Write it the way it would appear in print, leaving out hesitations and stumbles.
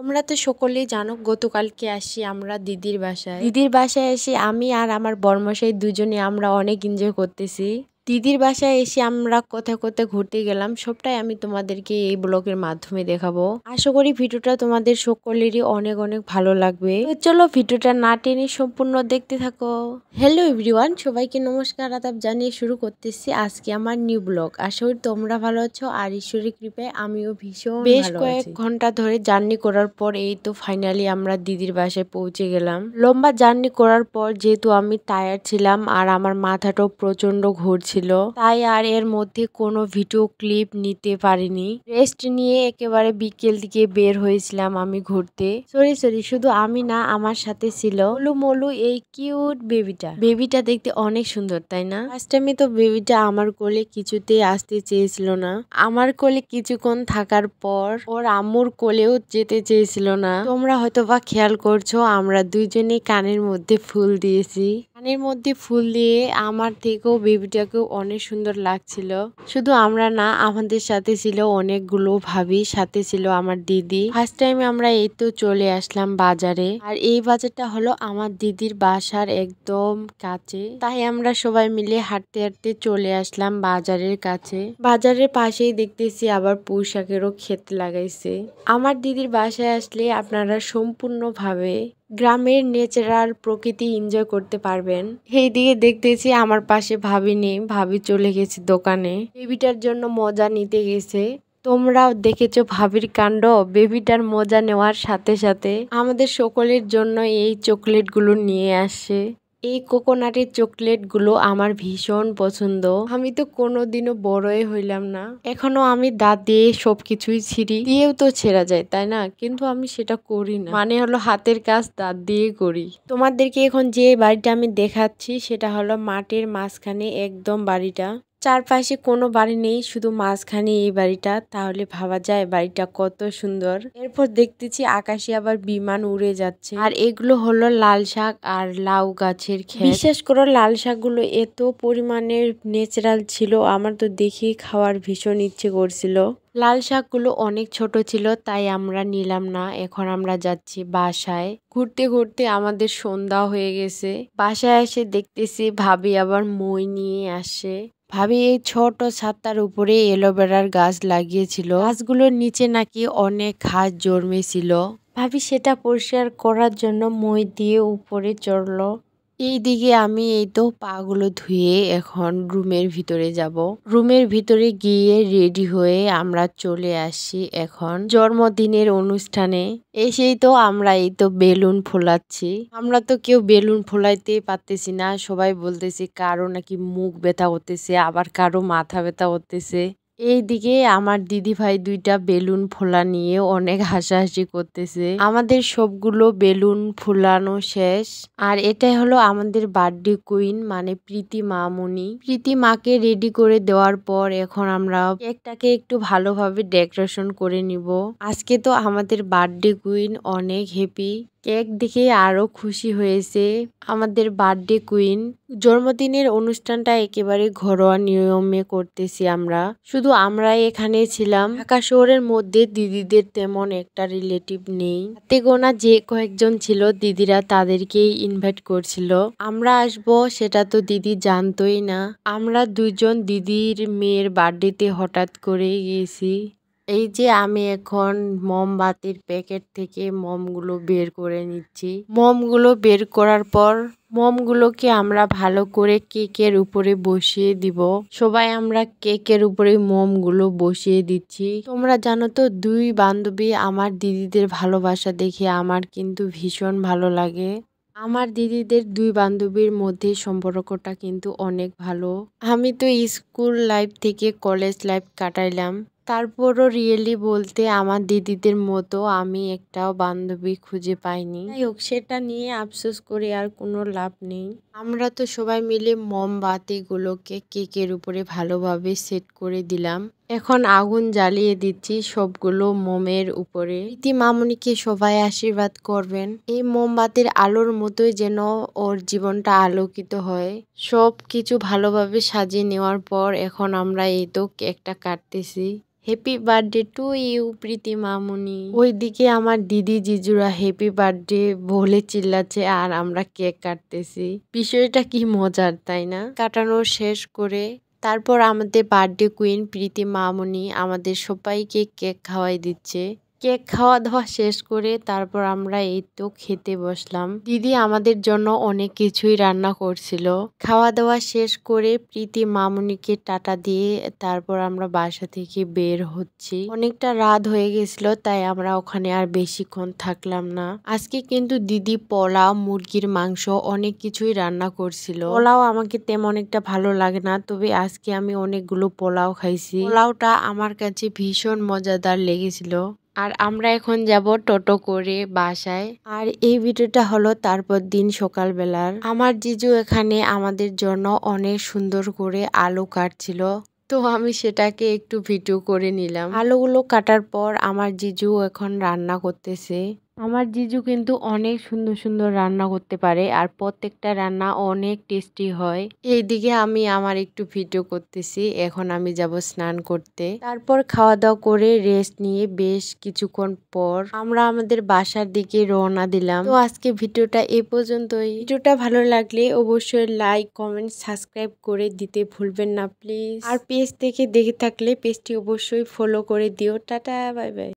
তোমরা তো সকলেই জানো গতকালকে আসি আমরা দিদির বাসায়। দিদির বাসায় এসে আমি আর আমার বরমশাই দুজনে আমরা অনেক এনজয় করতেছি। দিদির বাসায় এসে আমরা কোথায় কোথায় ঘুরতে গেলাম সবটাই আমি তোমাদেরকে এই ব্লগের মাধ্যমে দেখাবো। আশা করি ভিডিওটা তোমাদের সকলেরই অনেক অনেক ভালো লাগবে। তো চলো ভিডিওটা না টেনে সম্পূর্ণ দেখতে থাকো। হ্যালো এভরিওয়ান, সবাইকে নমস্কার আদাব জানিয়ে শুরু করতেছি আজকে আমার নিউ ব্লগ। আশা করি তোমরা ভালো আছো আর ঈশ্বরের কৃপায় আমিও ভীষণ বেশ কয়েক ঘন্টা ধরে জার্নি করার পর এই তো ফাইনালি আমরা দিদির বাসায় পৌঁছে গেলাম। লম্বা জার্নি করার পর যেহেতু আমি টায়ার্ড ছিলাম আর আমার মাথাটাও প্রচন্ড ঘুরছিল, তাই আর এর মধ্যে কোনো ভিডিও ক্লিপ নিতে পারিনি। রেস্ট নিয়ে একেবারে বিকেল দিকে বের হয়েছিলাম আমি ঘুরতে। সরি শুধু আমি না, আমার সাথে ছিল মলু এই কিউট বেবিটা দেখতে অনেক সুন্দর, তাই না? ফার্স্ট টাইমে তো বেবিটা আমার কোলে কিছুতেই আসতে চেয়েছিল না। আমার কোলে কিছুক্ষণ থাকার পর ওর আম্মুর কোলেও যেতে চেয়েছিল না। তোমরা হয়তো বা খেয়াল করছো আমরা দুইজনেই কানের মধ্যে ফুল দিয়েছি। কানের মধ্যে ফুল দিয়ে আমার থেকেও বেবিটাকেও অনেক সুন্দর লাগছিল। শুধু আমরা না, আমাদের সাথে ছিল অনেকগুলো ভাবি, সাথে ছিল আমার দিদি। ফার্স্ট টাইম আমরা এই তো চলে আসলাম বাজারে, আর এই বাজারটা হলো আমার দিদির বাসার একদম কাছে। তাই আমরা সবাই মিলে হাঁটতে হাঁটতে চলে আসলাম বাজারের কাছে। বাজারের পাশেই দেখতেছি আবার পুঁই শাকেরও ক্ষেত লাগাইছে। আমার দিদির বাসায় আসলে আপনারা সম্পূর্ণভাবে গ্রামের ন্যাচারাল প্রকৃতি এনজয় করতে পারবেন। এই দিকে দেখতেছি আমার পাশে ভাবি নেই, ভাবি চলে গেছে দোকানে, বেবিটার জন্য মজা নিতে গেছে। তোমরাও দেখেছো ভাবির কাণ্ড, বেবিটার মজা নেওয়ার সাথে সাথে আমাদের সকলের জন্য এই চকলেটগুলো নিয়ে আসে। এই কোকোনাটের চকলেটগুলো আমার ভীষণ পছন্দ। আমি তো কোনোদিনও বড়ই হইলাম না, এখনো আমি দাঁত দিয়ে সবকিছুই ছিঁড়ি, দিয়েও তো ছেঁড়া যায় তাই না, কিন্তু আমি সেটা করি না। মানে হলো হাতের কাজ দাঁত দিয়ে করি। তোমাদেরকে এখন যে বাড়িটা আমি দেখাচ্ছি সেটা হলো মাঠের মাঝখানে একদম বাড়িটা। চারপাশে কোনো বাড়ি নেই, শুধু মাঝখানে এই বাড়িটা। তাহলে ভাবা যায় বাড়িটা কত সুন্দর। এরপর দেখতেছি আকাশে আবার বিমান উড়ে যাচ্ছে। আর এগুলো হলো লাল শাক আর লাউ গাছের ক্ষেত। বিশেষ করে লাল শাকগুলো এত পরিমাণের ন্যাচারাল ছিল, আমার তো দেখেই খাওয়ার ভীষণ ইচ্ছে করছিল। লাল শাকগুলো অনেক ছোট ছিল তাই আমরা নিলাম না। এখন আমরা যাচ্ছি বাসায়। ঘুরতে ঘুরতে আমাদের সন্ধ্যা হয়ে গেছে। বাসায় এসে দেখতেছি ভাবি আবার মই নিয়ে আসে। ভাবি এই ছোট ছাতার উপরে এলোভেরার গাছ লাগিয়েছিল। গাছগুলোর নিচে নাকি অনেক ঘাস জন্মেছিল। ভাবি সেটা পরিষ্কার করার জন্য মই দিয়ে উপরে চড়লো। এইদিকে আমি এই তো পাগুলো ধুয়ে এখন রুমের ভিতরে যাব। রুমের ভিতরে গিয়ে রেডি হয়ে আমরা চলে আসি এখন জন্মদিনের অনুষ্ঠানে। এসেই তো আমরা এই তো বেলুন ফোলাচ্ছি। আমরা তো কেউ বেলুন ফোলাইতে পারতেছি না, সবাই বলতেছি কারো নাকি মুখ ব্যথা করতেছে, আবার কারো মাথা ব্যথা করতেছে। এইদিকে আমার দিদি ভাই দুইটা বেলুন ফোলা নিয়ে অনেক হাসাহাসি করতেছে। আমাদের সবগুলো বেলুন ফুলানো শেষ। আর এটাই হলো আমাদের বার্থডে কুইন, মানে প্রীতি মামুনি। প্রীতি মাকে রেডি করে দেওয়ার পর এখন আমরা কেকটাকে একটু ভালোভাবে ডেকোরেশন করে নিব। আজকে তো আমাদের বার্থডে কুইন অনেক হ্যাপি। কেক দেখে আরো খুশি হয়েছে আমাদের বার্থডে কুইন। জন্মদিনের অনুষ্ঠানটা একেবারে ঘরোয়া নিয়মে করতেছি আমরা। শুধু আমরাই এখানে ছিলাম। ঢাকা শহরের মধ্যে দিদিদের তেমন একটা রিলেটিভ নেই, হাতে গোনা যে কয়েকজন ছিল দিদিরা তাদেরকেই ইনভাইট করছিল। আমরা আসবো সেটা তো দিদি জানতোই না। আমরা দুইজন দিদির মেয়ের বার্থডেতে হঠাৎ করে গিয়েছি। এই যে আমি এখন মোমবাতির প্যাকেট থেকে মোমগুলো বের করে নিচ্ছি। মোমগুলো বের করার পর মোমগুলোকে আমরা ভালো করে কেকের উপরে বসিয়ে দিব। সবাই আমরা কেকের উপরে মোমগুলো বসিয়ে দিচ্ছি। তোমরা জানো তো দুই বান্ধবী আমার দিদিদের ভালোবাসা দেখে আমার কিন্তু ভীষণ ভালো লাগে। আমার দিদিদের দুই বান্ধবীর মধ্যে সম্পর্কটা কিন্তু অনেক ভালো। আমি তো স্কুল লাইফ থেকে কলেজ লাইফ কাটাইলাম, তারপরও রিয়েলি বলতে আমার দিদিদের মতো আমি একটাও বান্ধবী খুঁজে পাইনি। যাই হোক, সেটা নিয়ে আফসোস করে আর কোনো লাভ নেই। আমরা তো সবাই মিলে মোমবাতিগুলোকে কেকের উপরে ভালোভাবে সেট করে দিলাম। এখন আগুন জ্বালিয়ে দিচ্ছি সবগুলো মোমের উপরে। প্রীতি মামুনিকে সবাই আশীর্বাদ করবেন। এই মোমবাতির আলোর মতোই যেন ওর জীবনটা আলোকিত হয়। সব কিছু ভালোভাবে সাজিয়ে নেওয়ার পর এখন আমরা এই তো কেকটা কাটতেছি। হ্যাপি বার্থডে টু ইউ প্রীতি মামুনি। ওইদিকে আমার দিদি জিজুরা হ্যাপি বার্থডে বলে চিল্লাচ্ছে আর আমরা কেক কাটতেছি। বিষয়টা কি মজার তাই না? কাটানো শেষ করে তারপর আমাদের বার্থডে কুইন প্রীতি মামুনি আমাদের সবাইকে কেক খাওয়াই দিচ্ছে। কেক খাওয়া দাওয়া শেষ করে তারপর আমরা এই তো খেতে বসলাম। দিদি আমাদের জন্য অনেক কিছুই রান্না করছিল। খাওয়া দাওয়া শেষ করে প্রীতি মামুনিকে টাটা দিয়ে তারপর আমরা বাসা থেকে বের হচ্ছি। অনেকটা রাত হয়ে গেছিল, তাই আমরা ওখানে আর বেশিক্ষণ থাকলাম না। আজকে কিন্তু দিদি পোলাও, মুরগির মাংস অনেক কিছুই রান্না করছিল। পোলাও আমাকে তেমন একটা ভালো লাগে না, তবে আজকে আমি অনেকগুলো পোলাও খাইছি। পোলাওটা আমার কাছে ভীষণ মজাদার লেগেছিল। আর আমরা এখন যাব টোটো করে বাসায়। আর এই ভিডিওটা হলো তারপর দিন সকালবেলার। আমার জিজু এখানে আমাদের জন্য অনেক সুন্দর করে আলু কাটছিল, তো আমি সেটাকে একটু ভিডিও করে নিলাম। আলুগুলো কাটার পর আমার জিজু এখন রান্না করতেছে। আমার জিজু কিন্তু অনেক সুন্দর সুন্দর রান্না করতে পারে আর প্রত্যেকটা রান্না অনেক টেস্টি হয়। এইদিকে আমি আমার একটু ভিডিও করতেছি। এখন আমি যাব স্নান করতে। তারপর খাওয়া দাওয়া করে রেস্ট নিয়ে বেশ কিছুক্ষণ পর আমরা আমাদের বাসার দিকে রওনা দিলাম। তো আজকে ভিডিওটা এ পর্যন্তই। ভিডিওটা ভালো লাগলে অবশ্যই লাইক, কমেন্ট, সাবস্ক্রাইব করে দিতে ভুলবেন না প্লিজ। আর পেজ থেকে দেখে থাকলে পেজটি অবশ্যই ফলো করে দিও। Tata, bye bye.